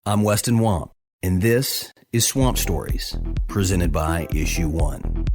I'm Weston, and this is Swamp Stories, presented by Issue 1.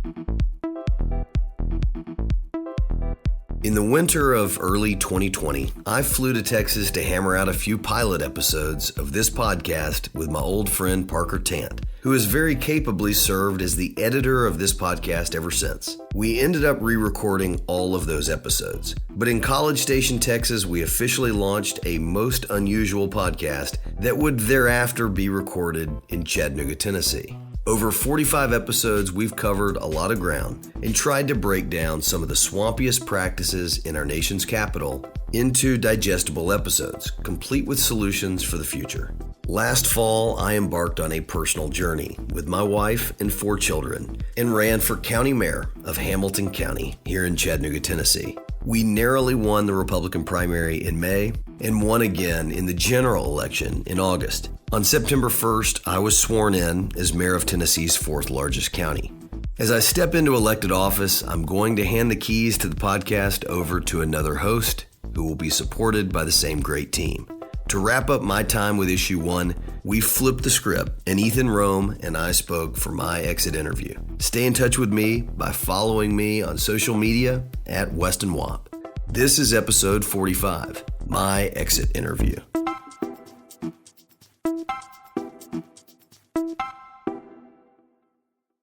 In the winter of early 2020, I flew to Texas to hammer out a few pilot episodes of this podcast with my old friend Parker Tant, who has very capably served as the editor of this podcast ever since. We ended up re-recording all of those episodes, but in College Station, Texas, we officially launched a most unusual podcast that would thereafter be recorded in Chattanooga, Tennessee. Over 45 episodes, we've covered a lot of ground and tried to break down some of the swampiest practices in our nation's capital into digestible episodes, complete with solutions for the future. Last fall, I embarked on a personal journey with my wife and 4 children and ran for county mayor of Hamilton County here in Chattanooga, Tennessee. We narrowly won the Republican primary in May and won again in the general election in August. On September 1st, I was sworn in as mayor of Tennessee's 4th largest county. As I step into elected office, I'm going to hand the keys to the podcast over to another host who will be supported by the same great team. To wrap up my time with Issue 1, we flipped the script and Ethan Rome and I spoke for my exit interview. Stay in touch with me by following me on social media at Weston Wamp. This is episode 45, my exit interview.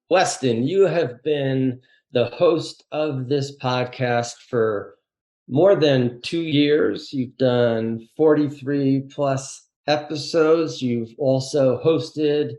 Weston, you have been the host of this podcast for more than 2 years. You've done 43 plus episodes. You've also hosted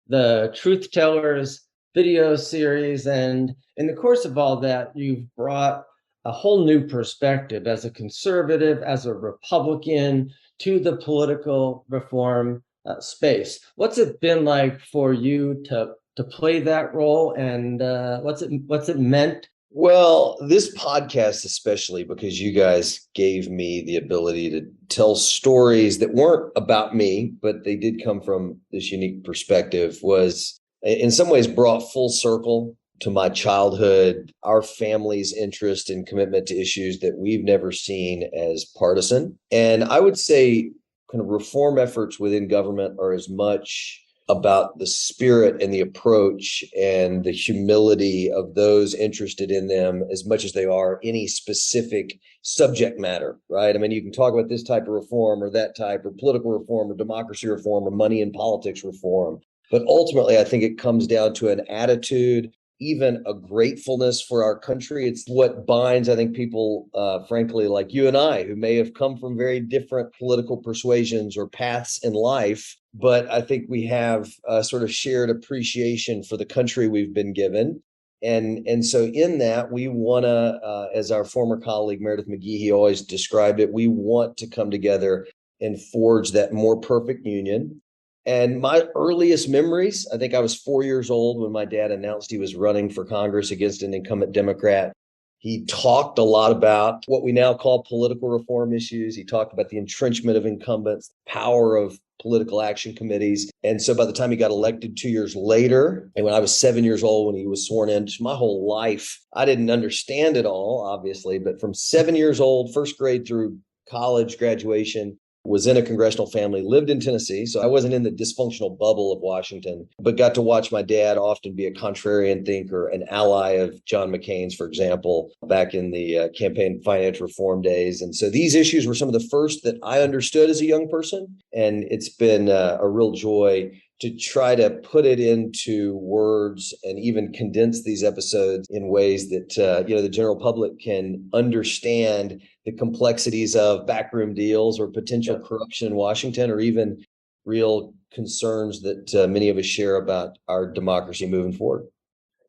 the Truth Tellers video series. And in the course of all that, you've brought a whole new perspective as a conservative, as a Republican, to the political reform space. What's it been like for you to play that role, and what's it meant? Well, this podcast, especially because you guys gave me the ability to tell stories that weren't about me, but they did come from this unique perspective, was in some ways brought full circle to my childhood, our family's interest and commitment to issues that we've never seen as partisan. And I would say kind of reform efforts within government are as much about the spirit and the approach and the humility of those interested in them as much as they are any specific subject matter, right? I mean, you can talk about this type of reform or that type, or political reform or democracy reform or money and politics reform. But ultimately, I think it comes down to an attitude, even a gratefulness for our country. It's what binds, I think, people, frankly, like you and I, who may have come from very different political persuasions or paths in life. But I think we have a sort of shared appreciation for the country we've been given. And so in that, we want to, as our former colleague, Meredith McGehee, always described it, we want to come together and forge that more perfect union. And my earliest memories, I think I was 4 years old when my dad announced he was running for Congress against an incumbent Democrat. He talked a lot about what we now call political reform issues. He talked about the entrenchment of incumbents, the power of political action committees. And so by the time he got elected 2 years later, and when I was 7 years old when he was sworn in, just my whole life, I didn't understand it all, obviously, but from 7 years old, first grade through college graduation, was in a congressional family, lived in Tennessee. So I wasn't in the dysfunctional bubble of Washington, but got to watch my dad often be a contrarian thinker, an ally of John McCain's, for example, back in the campaign finance reform days. And so these issues were some of the first that I understood as a young person. And it's been a real joy to try to put it into words and even condense these episodes in ways that, the general public can understand the complexities of backroom deals or potential corruption in Washington, or even real concerns that many of us share about our democracy moving forward.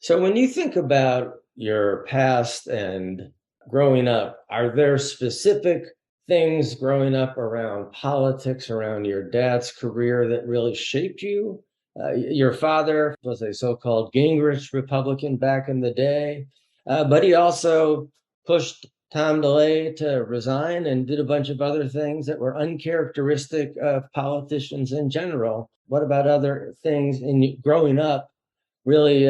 So when you think about your past and growing up, are there specific things growing up around politics, around your dad's career that really shaped you? Your father was a so-called Gingrich Republican back in the day, but he also pushed Tom DeLay to resign and did a bunch of other things that were uncharacteristic of politicians in general. What about other things in growing up really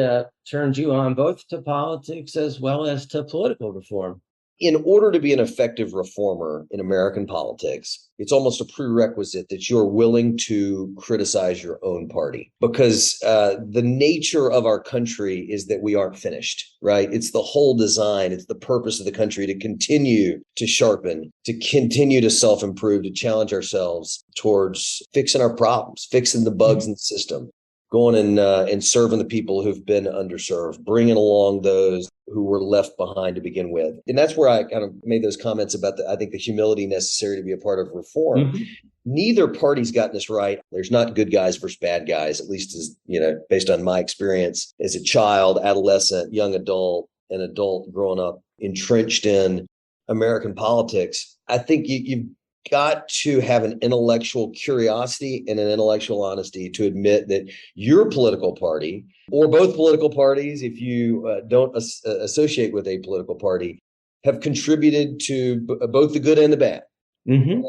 turned you on both to politics as well as to political reform? in order to be an effective reformer in American politics, it's almost a prerequisite that you're willing to criticize your own party, because the nature of our country is that we aren't finished, right? It's the whole design. It's the purpose of the country to continue to sharpen, to continue to self-improve, to challenge ourselves towards fixing our problems, fixing the bugs in the system, going and serving the people who've been underserved, bringing along those who were left behind to begin with. And that's where I kind of made those comments about I think the humility necessary to be a part of reform. Mm-hmm. Neither party's gotten this right. There's not good guys versus bad guys, at least as, based on my experience as a child, adolescent, young adult, and adult growing up entrenched in American politics. I think you've got to have an intellectual curiosity and an intellectual honesty to admit that your political party, or both political parties, if you don't associate with a political party, have contributed to both the good and the bad. Mm-hmm.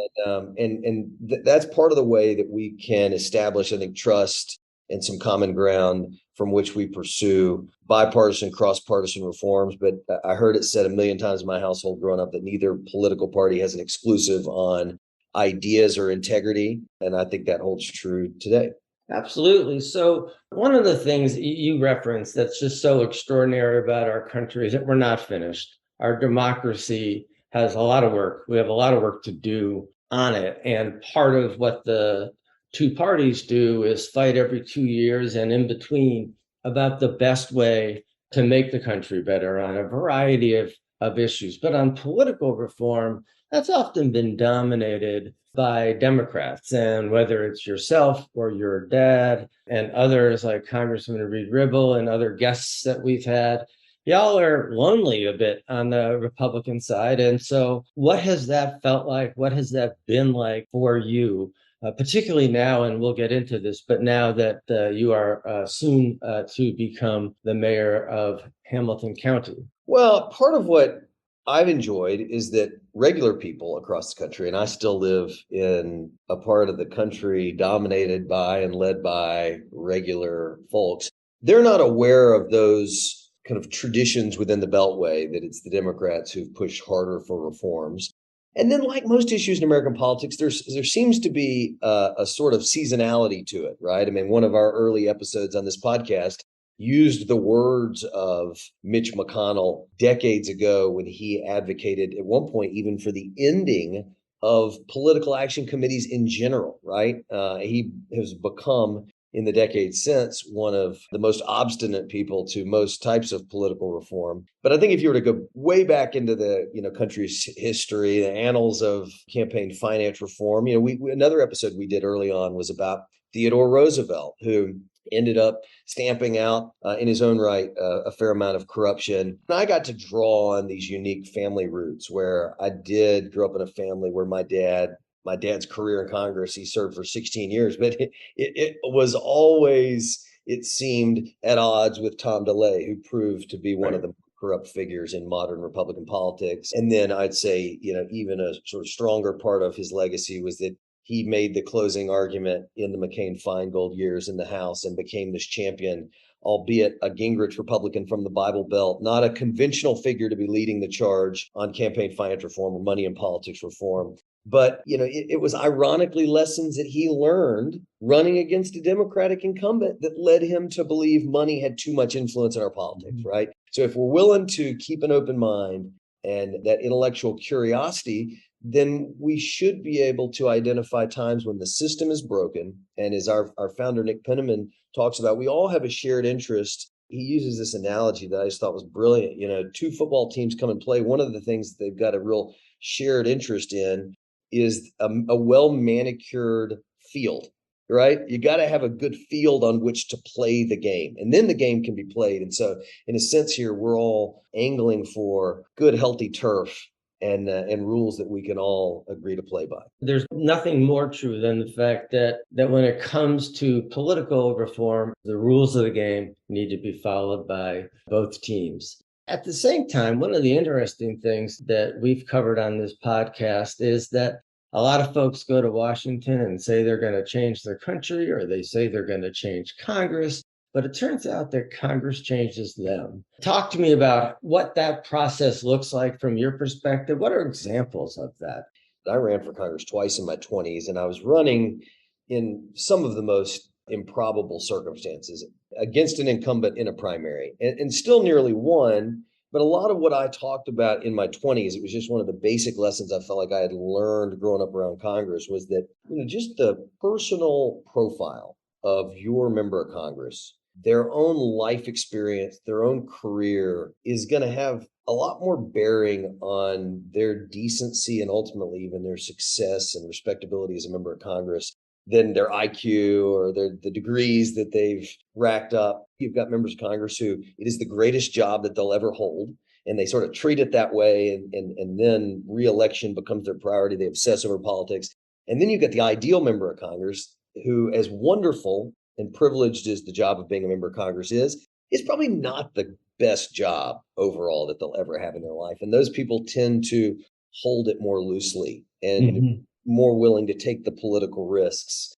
That's part of the way that we can establish, I think, trust and some common ground from which we pursue bipartisan, cross-partisan reforms. But I heard it said a million times in my household growing up that neither political party has an exclusive on ideas or integrity. And I think that holds true today. Absolutely. So one of the things you referenced that's just so extraordinary about our country is that we're not finished. Our democracy has a lot of work. We have a lot of work to do on it. And part of what the two parties do is fight every 2 years and in between about the best way to make the country better on a variety of issues. But on political reform, that's often been dominated by Democrats. And whether it's yourself or your dad and others like Congressman Reed Ribble and other guests that we've had, y'all are lonely a bit on the Republican side. And so what has that felt like? What has that been like for you? Particularly now, and we'll get into this, but now that you are soon to become the mayor of Hamilton County. Well, part of what I've enjoyed is that regular people across the country, and I still live in a part of the country dominated by and led by regular folks, they're not aware of those kind of traditions within the Beltway, that it's the Democrats who've pushed harder for reforms. And then, like most issues in American politics, there seems to be a sort of seasonality to it, right? I mean, one of our early episodes on this podcast used the words of Mitch McConnell decades ago when he advocated at one point even for the ending of political action committees in general, right? He has become, in the decades since, one of the most obstinate people to most types of political reform. But I think if you were to go way back into the country's history, the annals of campaign finance reform, another episode we did early on was about Theodore Roosevelt, who ended up stamping out in his own right a fair amount of corruption. And I got to draw on these unique family roots where I did grow up in a family where my dad's career in Congress, he served for 16 years, but it was always, it seemed, at odds with Tom DeLay, who proved to be one of the corrupt figures in modern Republican politics. And then I'd say, even a sort of stronger part of his legacy was that he made the closing argument in the McCain-Feingold years in the House and became this champion, albeit a Gingrich Republican from the Bible Belt, not a conventional figure to be leading the charge on campaign finance reform or money in politics reform. But, it was ironically lessons that he learned running against a Democratic incumbent that led him to believe money had too much influence in our politics, right? So if we're willing to keep an open mind and that intellectual curiosity, then we should be able to identify times when the system is broken. And as our founder, Nick Penniman, talks about, we all have a shared interest. He uses this analogy that I just thought was brilliant. Two football teams come and play. One of the things that they've got a real shared interest in is a well-manicured field, right? You got to have a good field on which to play the game, and then the game can be played. And so in a sense here, we're all angling for good, healthy turf and rules that we can all agree to play by. There's nothing more true than the fact that when it comes to political reform, the rules of the game need to be followed by both teams. At the same time, one of the interesting things that we've covered on this podcast is that a lot of folks go to Washington and say they're going to change their country, or they say they're going to change Congress, but it turns out that Congress changes them. Talk to me about what that process looks like from your perspective. What are examples of that? I ran for Congress twice in my 20s, and I was running in some of the most improbable circumstances against an incumbent in a primary and still nearly won. But a lot of what I talked about in my 20s, it was just one of the basic lessons I felt like I had learned growing up around Congress, was that, just the personal profile of your member of Congress, their own life experience, their own career is going to have a lot more bearing on their decency and ultimately even their success and respectability as a member of Congress than their IQ or the degrees that they've racked up. You've got members of Congress who it is the greatest job that they'll ever hold, and they sort of treat it that way, and then reelection becomes their priority. They obsess over politics. And then you've got the ideal member of Congress who, as wonderful and privileged as the job of being a member of Congress is probably not the best job overall that they'll ever have in their life. And those people tend to hold it more loosely and more willing to take the political risks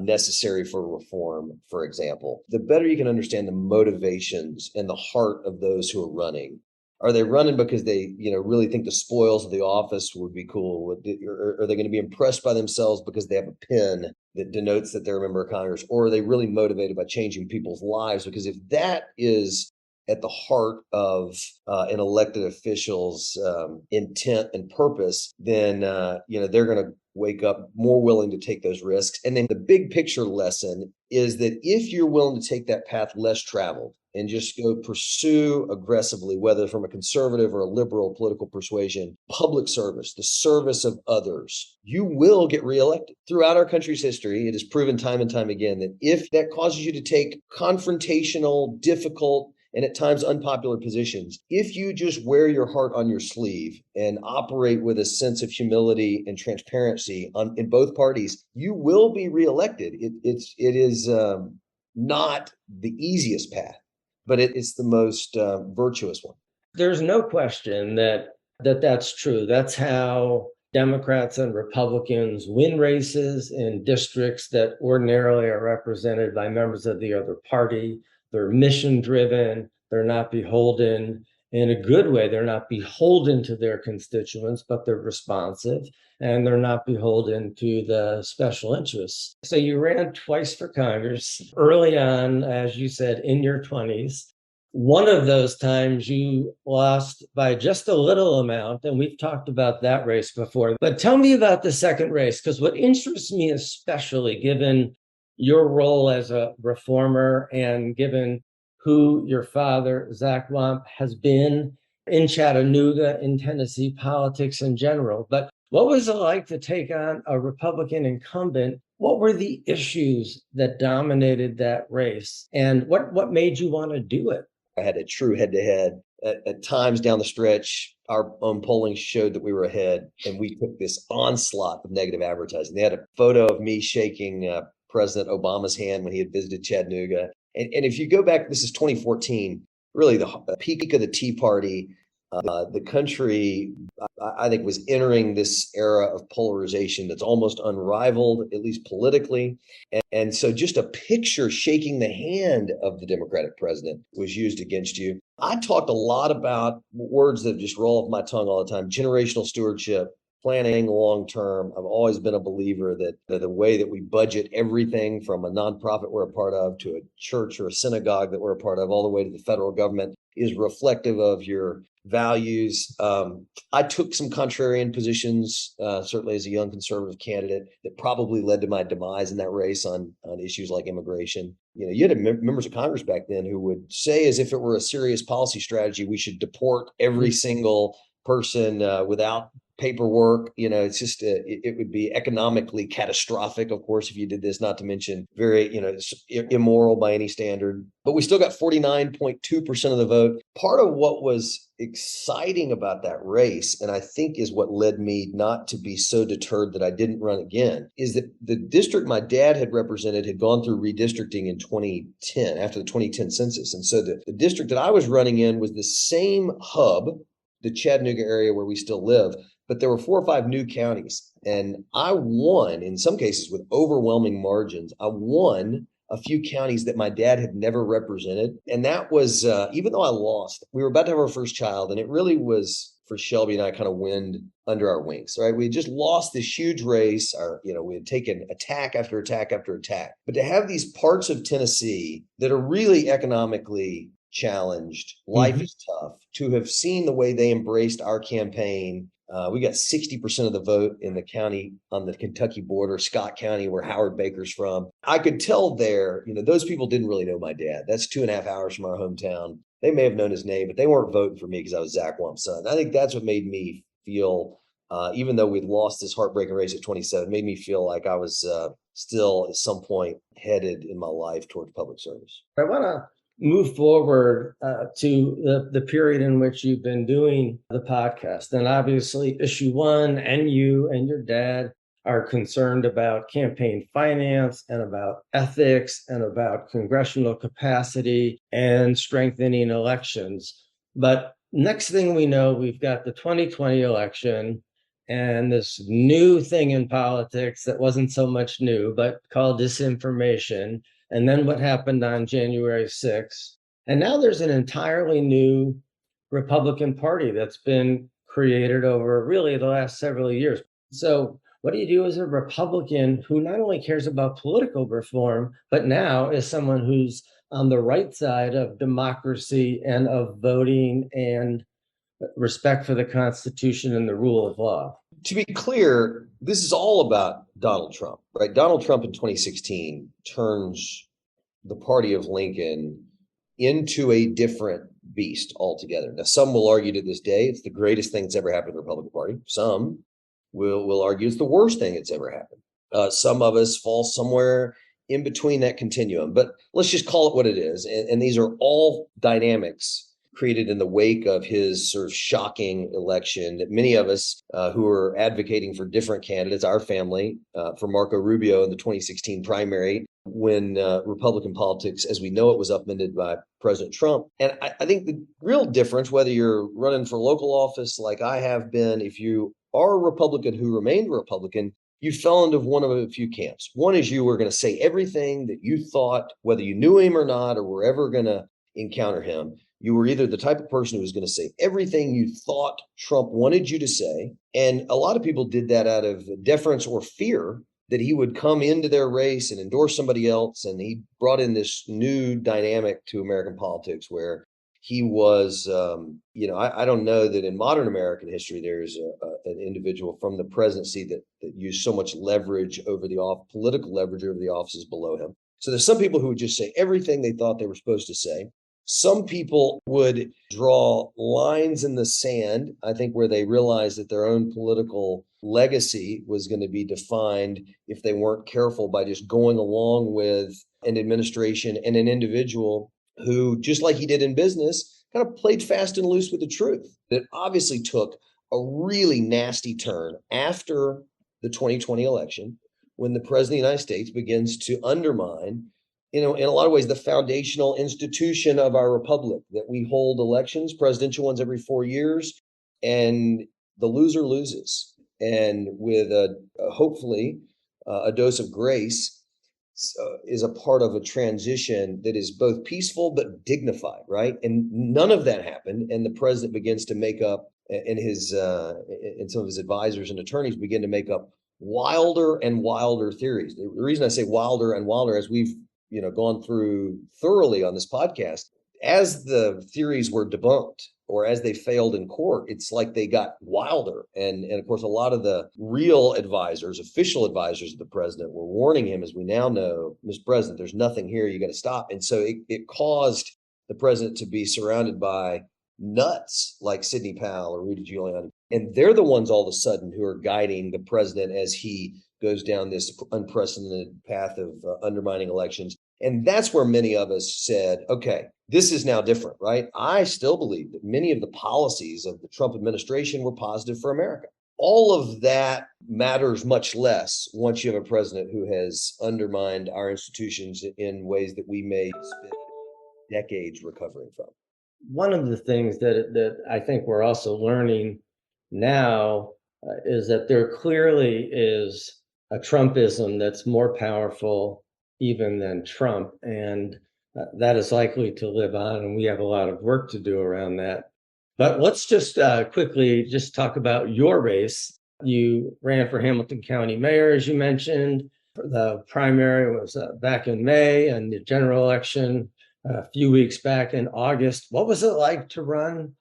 necessary for reform, for example. The better you can understand the motivations and the heart of those who are running. Are they running because they, really think the spoils of the office would be cool? Or are they going to be impressed by themselves because they have a pin that denotes that they're a member of Congress? Or are they really motivated by changing people's lives? Because if that is at the heart of an elected official's intent and purpose, then they're going to wake up more willing to take those risks. And then the big picture lesson is that if you're willing to take that path less traveled and just go pursue aggressively, whether from a conservative or a liberal political persuasion, public service, the service of others, you will get reelected. Throughout our country's history, it is proven time and time again that if that causes you to take confrontational, difficult, and at times unpopular positions, if you just wear your heart on your sleeve and operate with a sense of humility and transparency in both parties, you will be reelected. It is not the easiest path, but it's the most virtuous one. There's no question that's true. That's how Democrats and Republicans win races in districts that ordinarily are represented by members of the other party. They're mission driven. They're not beholden in a good way. They're not beholden to their constituents, but they're responsive, and they're not beholden to the special interests. So you ran twice for Congress early on, as you said, in your 20s. One of those times you lost by just a little amount, and we've talked about that race before. But tell me about the second race, because what interests me especially, given your role as a reformer and given who your father, Zach Wamp, has been in Chattanooga, in Tennessee politics in general. But what was it like to take on a Republican incumbent? What were the issues that dominated that race? And what made you want to do it? I had a true head-to-head. At times down the stretch, our own polling showed that we were ahead, and we took this onslaught of negative advertising. They had a photo of me shaking President Obama's hand when he had visited Chattanooga. And if you go back, this is 2014, really the peak of the Tea Party. The country, I think, was entering this era of polarization that's almost unrivaled, at least politically. And so just a picture shaking the hand of the Democratic president was used against you. I talked a lot about words that just roll off my tongue all the time: generational stewardship, planning long term. I've always been a believer that the way that we budget everything from a nonprofit we're a part of to a church or a synagogue that we're a part of, all the way to the federal government, is reflective of your values. I took some contrarian positions, certainly as a young conservative candidate, that probably led to my demise in that race on issues like immigration. You had members of Congress back then who would say, as if it were a serious policy strategy, we should deport every single person without paperwork. It's just it would be economically catastrophic, of course, if you did this, not to mention very, immoral by any standard. But we still got 49.2% of the vote. Part of what was exciting about that race, and I think is what led me not to be so deterred that I didn't run again, is that the district my dad had represented had gone through redistricting in 2010, after the 2010 census. And so the district that I was running in was the same hub, the Chattanooga area where we still live, but there were 4 or 5 new counties. And I won, in some cases with overwhelming margins. I won a few counties that my dad had never represented. And that was, even though I lost, we were about to have our first child, and it really was for Shelby and I kind of wind under our wings, right? We had just lost this huge race. We had taken attack after attack after attack. But to have these parts of Tennessee that are really economically challenged, life is tough, to have seen the way they embraced our campaign. We got 60% of the vote in the county on the Kentucky border, Scott County, where Howard Baker's from. I could tell there, those people didn't really know my dad. That's 2.5 hours from our hometown. They may have known his name, but they weren't voting for me because I was Zach Wump's son. I think that's what made me feel, even though we'd lost this heartbreaking race at 27, made me feel like I was still at some point headed in my life towards public service. I want to move forward to the period in which you've been doing the podcast. And obviously, issue one, and you and your dad are concerned about campaign finance and about ethics and about congressional capacity and strengthening elections. But next thing we know, we've got the 2020 election and this new thing in politics that wasn't so much new, but called disinformation. And then what happened on January 6th. And now there's an entirely new Republican Party that's been created over really the last several years. So what do you do as a Republican who not only cares about political reform, but now is someone who's on the right side of democracy and of voting and respect for the Constitution and the rule of law? To be clear, this is all about Donald Trump, right? Donald Trump in 2016 turns the party of Lincoln into a different beast altogether. Now, some will argue to this day it's the greatest thing that's ever happened to the Republican Party. Some will argue it's the worst thing that's ever happened. Some of us fall somewhere in between that continuum, but let's just call it what it is. And these are all dynamics created in the wake of his sort of shocking election that many of us who are advocating for different candidates, our family, for Marco Rubio in the 2016 primary, when Republican politics, as we know it, was upended by President Trump. And I think the real difference, whether you're running for local office like I have been, if you are a Republican who remained a Republican, you fell into one of a few camps. One is you were going to say everything that you thought, whether you knew him or not, or were ever going to encounter him. You were either the type of person who was going to say everything you thought Trump wanted you to say. And a lot of people did that out of deference or fear that he would come into their race and endorse somebody else. And he brought in this new dynamic to American politics where he was, I don't know that in modern American history, there's an individual from the presidency that used so much leverage over political leverage over the offices below him. So there's some people who would just say everything they thought they were supposed to say. Some people would draw lines in the sand, I think, where they realized that their own political legacy was going to be defined if they weren't careful by just going along with an administration and an individual who, just like he did in business, kind of played fast and loose with the truth. That obviously took a really nasty turn after the 2020 election, when the president of the United States begins to undermine, in a lot of ways, the foundational institution of our republic, that we hold elections, presidential ones, every 4 years, and the loser loses. And with hopefully a dose of grace, is a part of a transition that is both peaceful but dignified, right? And none of that happened. And the president begins to make up, and some of his advisors and attorneys begin to make up wilder and wilder theories. The reason I say wilder and wilder, as we've gone through thoroughly on this podcast, as the theories were debunked or as they failed in court, it's like they got wilder. And of course, a lot of the real advisors, official advisors of the president, were warning him, as we now know, Mr. President, there's nothing here, you got to stop. And so it caused the president to be surrounded by nuts like Sidney Powell or Rudy Giuliani. And they're the ones all of a sudden who are guiding the president as he goes down this unprecedented path of undermining elections. And that's where many of us said, okay, this is now different, right? I still believe that many of the policies of the Trump administration were positive for America. All of that matters much less once you have a president who has undermined our institutions in ways that we may spend decades recovering from. One of the things that I think we're also learning now is that there clearly is a Trumpism that's more powerful even than Trump. And that is likely to live on. And we have a lot of work to do around that. But let's just quickly just talk about your race. You ran for Hamilton County Mayor, as you mentioned. The primary was back in May, and the general election a few weeks back in August. What was it like to run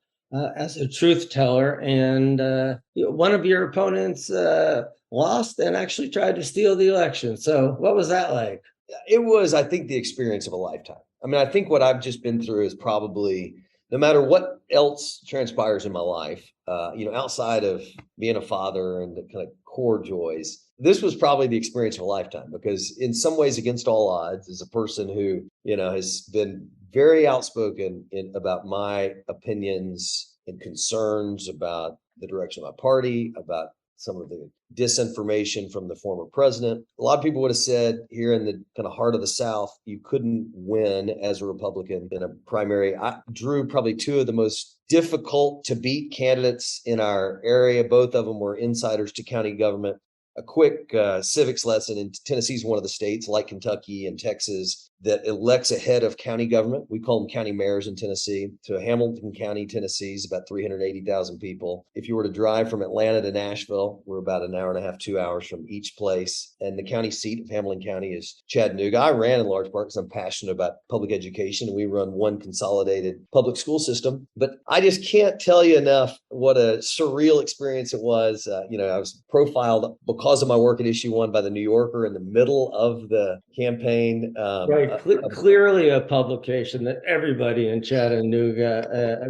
as a truth teller? And one of your opponents lost and actually tried to steal the election. So what was that like? It was, I think, the experience of a lifetime. I mean, I think what I've just been through is probably, no matter what else transpires in my life, outside of being a father and the kind of core joys, this was probably the experience of a lifetime, because in some ways, against all odds, as a person who, has been very outspoken about my opinions and concerns about the direction of my party, about some of the disinformation from the former president. A lot of people would have said here in the kind of heart of the South, you couldn't win as a Republican in a primary. I drew probably two of the most difficult to beat candidates in our area. Both of them were insiders to county government. A quick civics lesson: in Tennessee is one of the states, like Kentucky and Texas, that elects a head of county government. We call them county mayors in Tennessee. So Hamilton County, Tennessee is about 380,000 people. If you were to drive from Atlanta to Nashville, we're about an hour and a half, 2 hours from each place. And the county seat of Hamilton County is Chattanooga. I ran in large part because I'm passionate about public education, and we run one consolidated public school system. But I just can't tell you enough what a surreal experience it was. I was profiled because of my work at Issue 1 by the New Yorker in the middle of the campaign. Right. Clearly a publication that everybody in Chattanooga,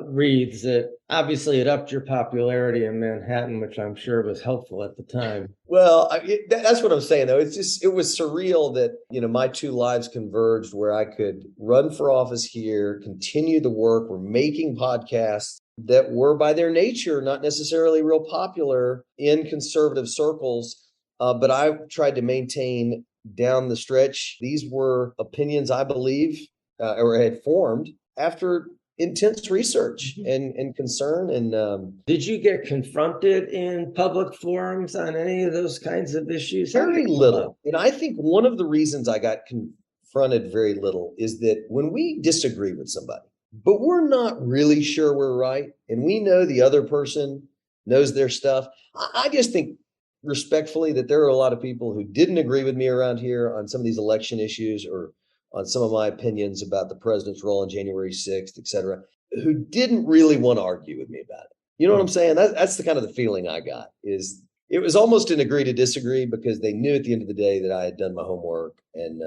reads. It obviously it upped your popularity in Manhattan, which I'm sure was helpful at the time. Well, that's what I'm saying, though. It was surreal that, my two lives converged, where I could run for office here, continue the work. We're making podcasts that were by their nature not necessarily real popular in conservative circles, but I tried to maintain down the stretch. These were opinions I believe or had formed after intense research and concern. And did you get confronted in public forums on any of those kinds of issues? Very little. And I think one of the reasons I got confronted very little is that when we disagree with somebody, but we're not really sure we're right, and we know the other person knows their stuff, I just think respectfully that there are a lot of people who didn't agree with me around here on some of these election issues, or on some of my opinions about the president's role on January 6th, et cetera, who didn't really want to argue with me about it. You know what I'm saying? That's the kind of the feeling I got. Is it was almost an agree to disagree, because they knew at the end of the day that I had done my homework and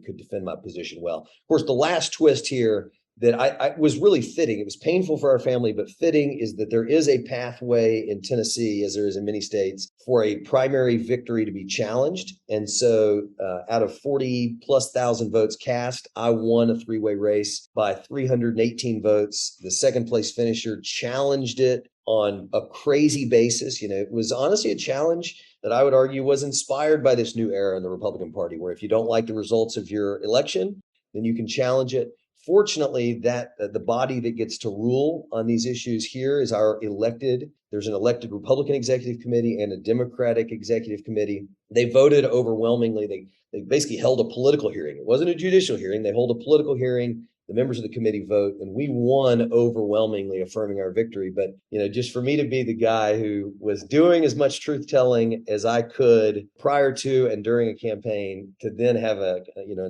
could defend my position well. Of course, the last twist here that I was really fitting. It was painful for our family, but fitting, is that there is a pathway in Tennessee, as there is in many states, for a primary victory to be challenged. And so out of 40,000+ votes cast, I won a three-way race by 318 votes. The second place finisher challenged it on a crazy basis. It was honestly a challenge that I would argue was inspired by this new era in the Republican Party, where if you don't like the results of your election, then you can challenge it. Fortunately, that the body that gets to rule on these issues here is our elected. There's an elected Republican executive committee and a Democratic executive committee. They voted overwhelmingly. They basically held a political hearing. It wasn't a judicial hearing. They hold a political hearing. The members of the committee vote, and we won overwhelmingly, affirming our victory. But, just for me to be the guy who was doing as much truth telling as I could prior to and during a campaign, to then have an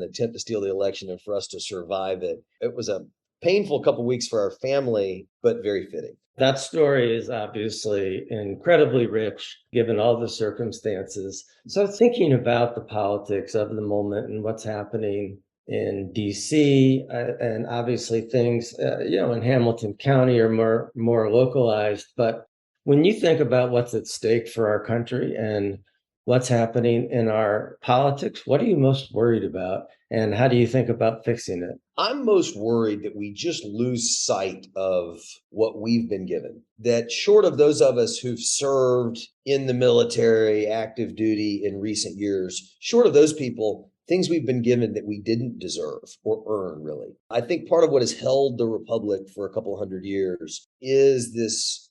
attempt to steal the election, and for us to survive it, it was a painful couple of weeks for our family, but very fitting. That story is obviously incredibly rich, given all the circumstances. So thinking about the politics of the moment and what's happening in DC, and obviously things, in Hamilton County are more localized. But when you think about what's at stake for our country and what's happening in our politics, what are you most worried about? And how do you think about fixing it? I'm most worried that we just lose sight of what we've been given. That short of those of us who've served in the military, active duty in recent years, short of those people, things we've been given that we didn't deserve or earn, really. I think part of what has held the republic for a couple hundred years is this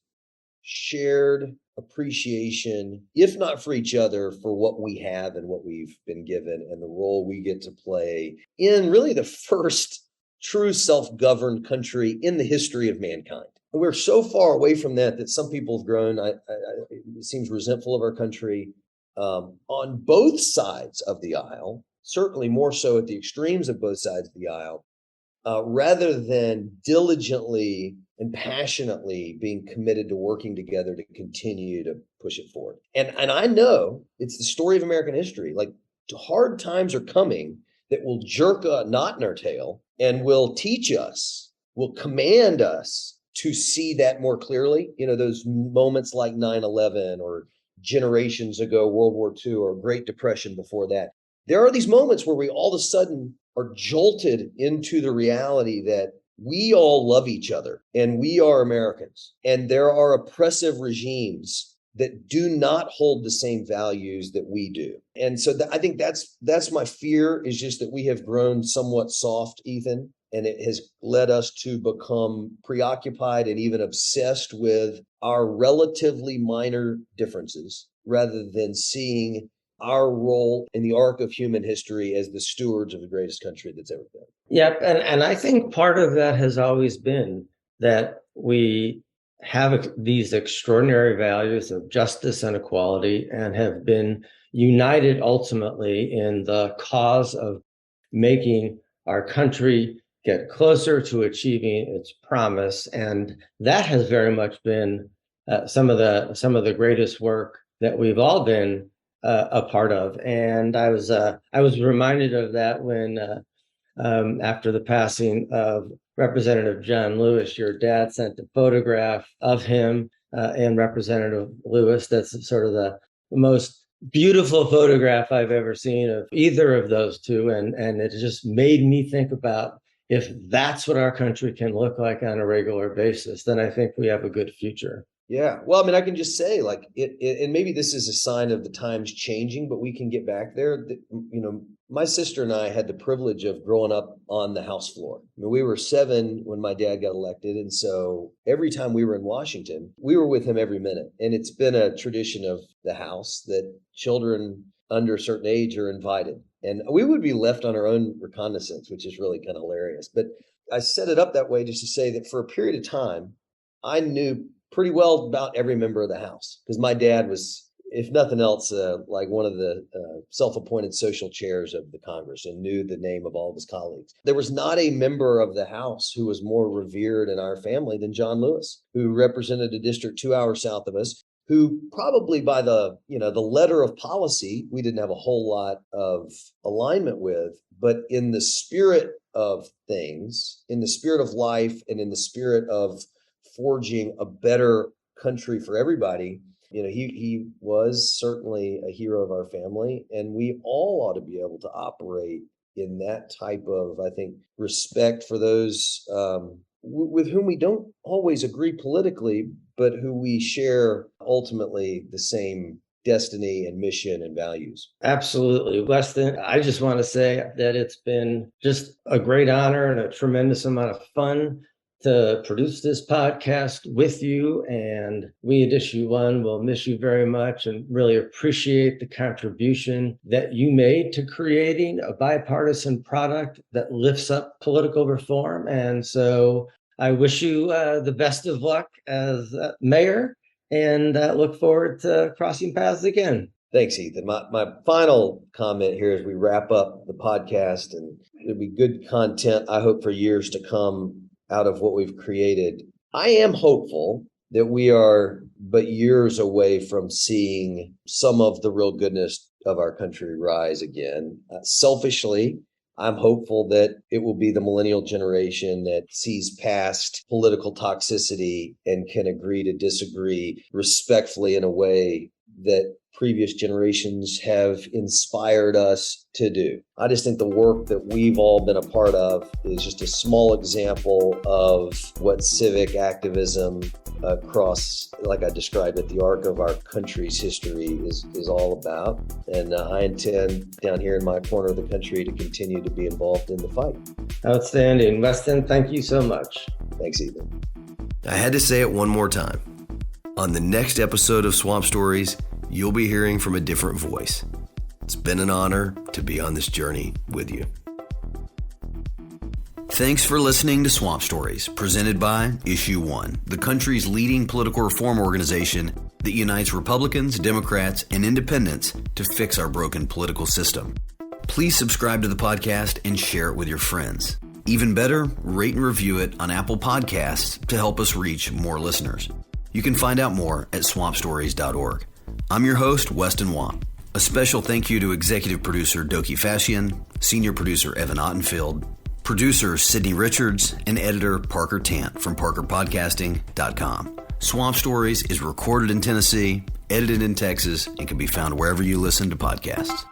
shared appreciation, if not for each other, for what we have and what we've been given and the role we get to play in really the first true self-governed country in the history of mankind. And we're so far away from that some people have grown, it seems, resentful of our country on both sides of the aisle, certainly more so at the extremes of both sides of the aisle, rather than diligently and passionately being committed to working together to continue to push it forward. And I know it's the story of American history. Like, hard times are coming that will jerk a knot in our tail and will teach us, will command us to see that more clearly. You know, those moments like 9/11 or generations ago, World War II or Great Depression before that. There are these moments where we all of a sudden are jolted into the reality that we all love each other and we are Americans, and there are oppressive regimes that do not hold the same values that we do. And so I think that's my fear, is just that we have grown somewhat soft, Ethan, and it has led us to become preoccupied and even obsessed with our relatively minor differences rather than seeing our role in the arc of human history as the stewards of the greatest country that's ever been. Yep. And I think part of that has always been that we have these extraordinary values of justice and equality and have been united ultimately in the cause of making our country get closer to achieving its promise. And that has very much been some of the greatest work that we've all been a part of. And I was reminded of that when after the passing of Representative John Lewis, your dad sent a photograph of him and Representative Lewis. That's sort of the most beautiful photograph I've ever seen of either of those two. And it just made me think about, if that's what our country can look like on a regular basis, then I think we have a good future. Yeah. Well, I mean, I can just say, like, and maybe this is a sign of the times changing, but we can get back there. You know, my sister and I had the privilege of growing up on the House floor. I mean, we were 7 when my dad got elected. And so every time we were in Washington, we were with him every minute. And it's been a tradition of the House that children under a certain age are invited. And we would be left on our own reconnaissance, which is really kind of hilarious. But I set it up that way just to say that for a period of time, I knew pretty well about every member of the House, because my dad was, if nothing else, like one of the self-appointed social chairs of the Congress, and knew the name of all of his colleagues. There was not a member of the House who was more revered in our family than John Lewis, who represented a district 2 hours south of us, who probably by the letter of policy, we didn't have a whole lot of alignment with, but in the spirit of things, in the spirit of life, and in the spirit of forging a better country for everybody, he was certainly a hero of our family, and we all ought to be able to operate in that type of, I think, respect for those with whom we don't always agree politically, but who we share ultimately the same destiny and mission and values. Absolutely. Weston, I just want to say that it's been just a great honor and a tremendous amount of fun to produce this podcast with you. And we at Issue One will miss you very much and really appreciate the contribution that you made to creating a bipartisan product that lifts up political reform. And so I wish you the best of luck as mayor, and look forward to crossing paths again. Thanks, Ethan. My final comment here as we wrap up the podcast, and it'll be good content, I hope, for years to come out of what we've created. I am hopeful that we are but years away from seeing some of the real goodness of our country rise again. Selfishly, I'm hopeful that it will be the millennial generation that sees past political toxicity and can agree to disagree respectfully in a way that previous generations have inspired us to do. I just think the work that we've all been a part of is just a small example of what civic activism across, like I described it, the arc of our country's history is all about. And I intend down here in my corner of the country to continue to be involved in the fight. Outstanding. Weston, thank you so much. Thanks, Ethan. I had to say it one more time. On the next episode of Swamp Stories, you'll be hearing from a different voice. It's been an honor to be on this journey with you. Thanks for listening to Swamp Stories, presented by Issue One, the country's leading political reform organization that unites Republicans, Democrats, and independents to fix our broken political system. Please subscribe to the podcast and share it with your friends. Even better, rate and review it on Apple Podcasts to help us reach more listeners. You can find out more at swampstories.org. I'm your host, Weston. A special thank you to executive producer Doki Fashion, senior producer Evan Ottenfield, producer Sydney Richards, and editor Parker Tant from parkerpodcasting.com. Swamp Stories is recorded in Tennessee, edited in Texas, and can be found wherever you listen to podcasts.